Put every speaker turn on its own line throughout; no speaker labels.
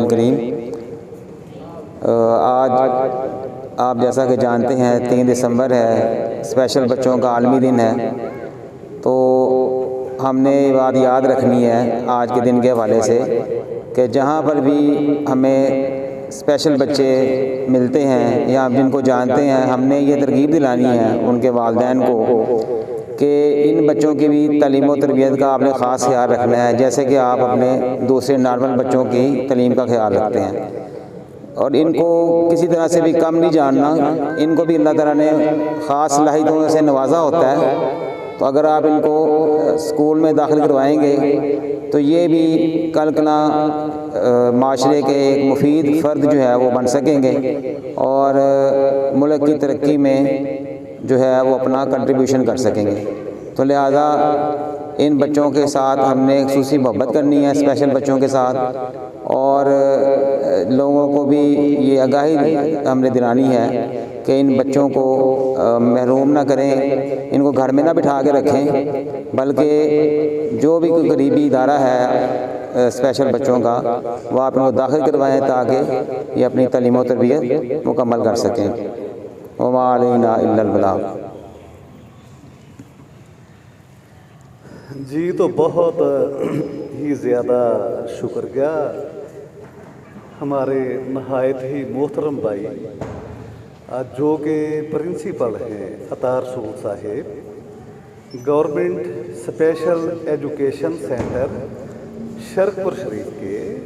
کریم، آج آپ جیسا کہ جانتے ہیں 3 دسمبر ہے، اسپیشل بچوں کا عالمی دن ہے، تو ہم نے یہ بات یاد رکھنی ہے آج کے دن کے حوالے سے کہ جہاں پر بھی ہمیں اسپیشل بچے ملتے ہیں یا جن کو جانتے ہیں، ہم نے یہ ترغیب دلانی ہے ان کے والدین کو کہ ان بچوں کی بھی تعلیم و تربیت کا آپ نے خاص خیال رکھنا ہے، جیسے کہ آپ اپنے دوسرے نارمل بچوں کی تعلیم کا خیال رکھتے ہیں، اور ان کو کسی طرح سے بھی کم نہیں جاننا۔ ان کو بھی اللہ تعالیٰ نے خاص صلاحیتوں سے نوازا ہوتا ہے، تو اگر آپ ان کو اسکول میں داخل کروائیں گے تو یہ بھی کل کنا معاشرے کے ایک مفید فرد جو ہے وہ بن سکیں گے اور ملک کی ترقی میں جو ہے وہ اپنا کنٹریبیوشن کر سکیں گے۔ تو لہٰذا ان بچوں کے ساتھ ہم نے خصوصی محبت کرنی ہے، اسپیشل بچوں کے ساتھ، اور لوگوں کو بھی یہ آگاہی ہم نے دلانی ہے کہ ان بچوں کو محروم نہ کریں، ان کو گھر میں نہ بٹھا کے رکھیں، بلکہ جو بھی کوئی قریبی ادارہ ہے اسپیشل بچوں کا وہ آپ ان کو داخل کروائیں تاکہ یہ اپنی تعلیم و تربیت مکمل کر سکیں۔ وما علینا الا البلاغ۔
جی تو بہت ہی زیادہ شکریہ ہمارے نہایت ہی محترم بھائی جو کہ پرنسپل ہیں عطار سعود صاحب، government special education centre Sharaqpur Sharif کے،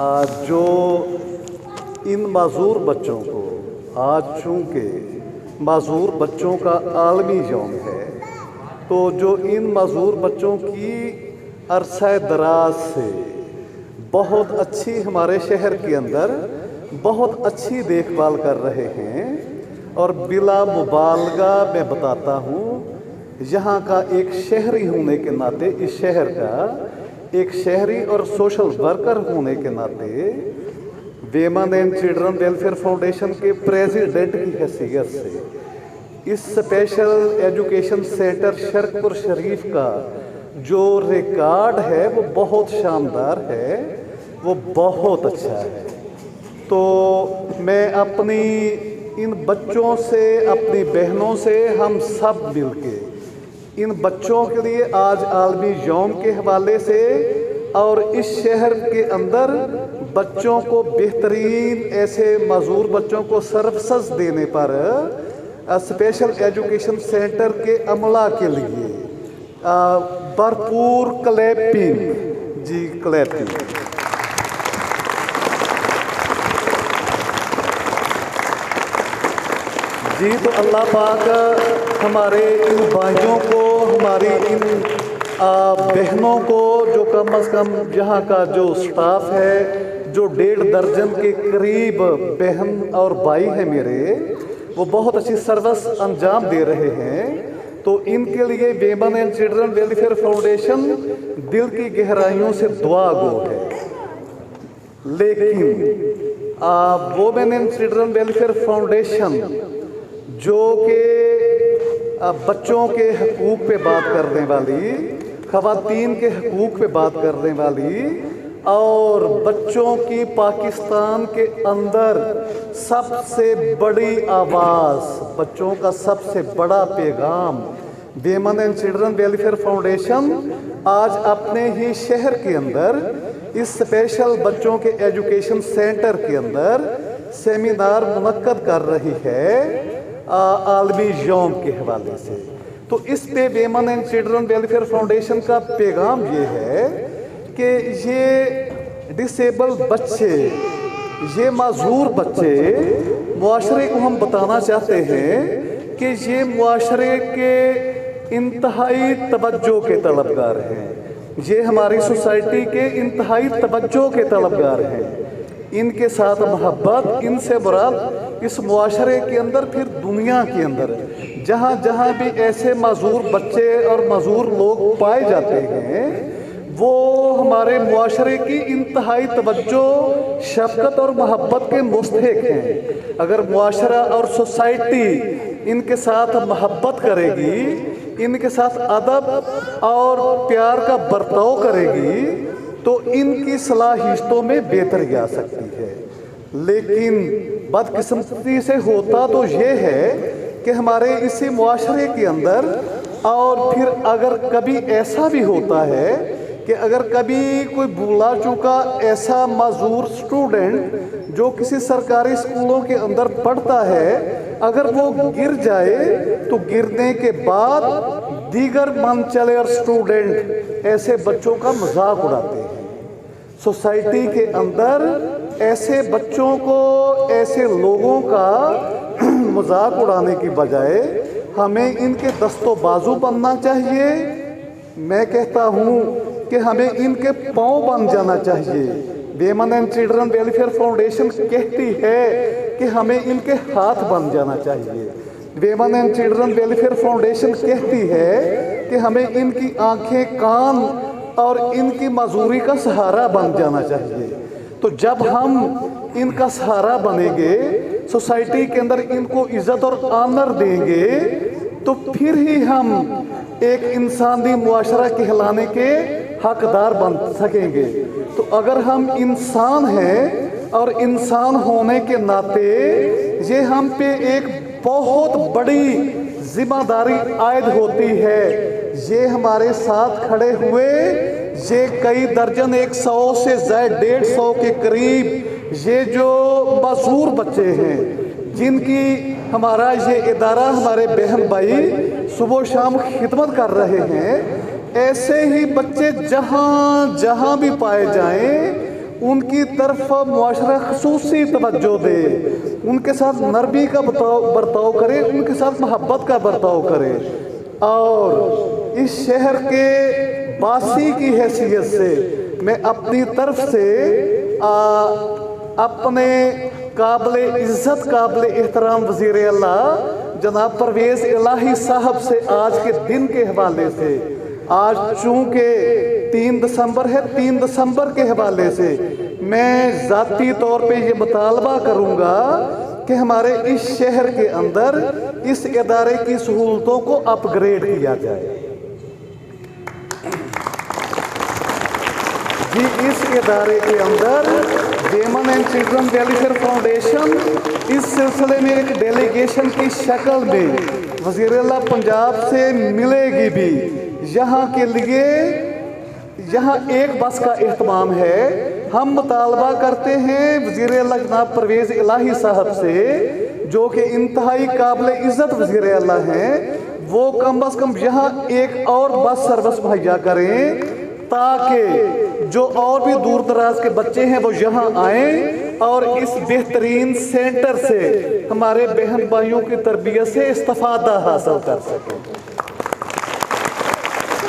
آج جو ان معذور بچوں کو، آج چونکہ معذور بچوں کا عالمی یوم ہے، تو جو ان معذور بچوں کی عرصہ دراز سے بہت اچھی ہمارے شہر کے اندر بہت اچھی دیکھ بھال کر رہے ہیں، اور بلا مبالغہ میں بتاتا ہوں یہاں کا ایک شہری ہونے کے ناطے، اس شہر کا ایک شہری اور سوشل ورکر ہونے کے ناطے، women and children welfare foundation کے پریزیڈنٹ کی حیثیت سے اس اسپیشل ایجوکیشن سینٹر شرقپور شریف کا جو ریکارڈ ہے وہ بہت شاندار ہے، وہ بہت اچھا ہے۔ تو میں اپنی ان بچوں سے، اپنی بہنوں سے، ہم سب مل کے ان بچوں کے لیے آج عالمی یوم کے حوالے سے اور اس شہر کے اندر بچوں کو بہترین ایسے معذور بچوں کو سروسز دینے پر اسپیشل ایجوکیشن سینٹر کے عملہ کے لیے بھرپور کلیپنگ، جی کلیپنگ۔ جی تو اللہ پاک ہمارے ان بھائیوں کو، ہماری ان بہنوں کو، جو کم از کم یہاں کا جو سٹاف ہے، جو 1.5 درجن کے قریب بہن اور بھائی ہیں میرے، وہ بہت اچھی سروس انجام دے رہے ہیں، تو ان کے لیے women and children welfare foundation دل کی گہرائیوں سے دعا گو ہے۔ لیکن women and children welfare foundation جو کہ بچوں کے حقوق پہ بات کرنے والی، خواتین کے حقوق پہ بات کرنے والی، اور بچوں کی پاکستان کے اندر سب سے بڑی آواز، بچوں کا سب سے بڑا پیغام، women and children welfare foundation آج اپنے ہی شہر کے اندر اس اسپیشل بچوں کے ایجوکیشن سینٹر کے اندر سیمینار منعقد کر رہی ہے عالمی یوم کے حوالے سے۔ تو اس پہ women and children welfare foundation کا پیغام یہ ہے کہ یہ ڈسیبل بچے، یہ معذور بچے، معاشرے کو ہم بتانا چاہتے ہیں کہ یہ معاشرے کے انتہائی توجہ کے طلبگار ہیں، یہ ہماری سوسائٹی کے انتہائی توجہ کے طلبگار ہیں۔ ان کے ساتھ محبت، ان سے مراد اس معاشرے کے اندر، پھر دنیا کے اندر جہاں جہاں بھی ایسے معذور بچے اور معذور لوگ پائے جاتے ہیں، وہ ہمارے معاشرے کی انتہائی توجہ، شفقت اور محبت کے مستحق ہیں۔ اگر معاشرہ اور سوسائٹی ان کے ساتھ محبت کرے گی، ان کے ساتھ ادب اور پیار کا برتاؤ کرے گی، تو ان کی صلاحیتوں میں بہتری آ سکتی ہے۔ لیکن بدقسمتی سے ہوتا تو یہ ہے کہ ہمارے اسی معاشرے کے اندر، اور پھر اگر کبھی ایسا بھی ہوتا ہے کہ اگر کبھی کوئی بولا چکا ایسا معذور اسٹوڈنٹ جو کسی سرکاری اسکولوں کے اندر پڑھتا ہے، اگر وہ گر جائے تو گرنے کے بعد دیگر من چلے اور اسٹوڈنٹ ایسے بچوں کا مذاق اڑاتے ہیں۔ سوسائٹی کے اندر ایسے بچوں کو، ایسے لوگوں کا مذاق اڑانے کی بجائے ہمیں ان کے دست و بازو بننا چاہیے۔ میں کہتا ہوں کہ ہمیں ان کے پاؤں بن جانا چاہیے۔ Women and children welfare foundation کہتی ہے کہ ہمیں ان کے ہاتھ بن جانا چاہیے۔ Women and children welfare foundation کہتی ہے کہ ہمیں ان کی آنکھیں، کان اور ان کی معذوری کا سہارا بن جانا چاہیے۔ تو جب ہم ان کا سہارا بنیں گے، سوسائٹی کے اندر ان کو عزت اور آنر دیں گے، تو پھر ہی ہم ایک انسانی معاشرہ کہلانے کے حقدار بن سکیں گے۔ تو اگر ہم انسان ہیں اور انسان ہونے کے ناطے یہ ہم پہ ایک بہت بڑی ذمہ داری عائد ہوتی ہے۔ یہ ہمارے ساتھ کھڑے ہوئے، یہ کئی درجن، 100 سے زائد 150 کے قریب یہ جو معذور بچے ہیں، جن کی ہمارا یہ ادارہ، ہمارے بہن بھائی صبح و شام خدمت کر رہے ہیں، ایسے ہی بچے جہاں جہاں بھی پائے جائیں ان کی طرف معاشرہ خصوصی توجہ دے، ان کے ساتھ نرمی کا برتاؤ کرے، ان کے ساتھ محبت کا برتاؤ کرے، اور اس شہر کے باسی کی حیثیت سے میں اپنی طرف سے اپنے قابل عزت، قابل احترام وزیر اعلیٰ جناب پرویز الہی صاحب سے آج کے دن کے حوالے سے، آج چونکہ 3 دسمبر ہے، 3 دسمبر کے حوالے سے میں ذاتی طور پہ یہ مطالبہ کروں گا کہ ہمارے اس شہر کے اندر اس ادارے کی سہولتوں کو اپ گریڈ کیا جائے۔ جی، اس ادارے کے اندر women and children welfare foundation اس سلسلے میں ایک ڈیلیگیشن کی شکل میں وزیر اعلیٰ پنجاب سے ملے گی بھی۔ یہاں کے لیے یہاں ایک بس کا اہتمام ہے۔ ہم مطالبہ کرتے ہیں وزیر اعلیٰ جناب پرویز الہی صاحب سے، جو کہ انتہائی قابل عزت وزیر اعلیٰ ہیں، وہ کم از کم یہاں ایک اور بس سروس مہیا کریں تاکہ جو اور بھی دور دراز کے بچے ہیں وہ یہاں آئیں اور اس بہترین سینٹر سے ہمارے بہن بھائیوں کی تربیت سے استفادہ حاصل کر سکیں۔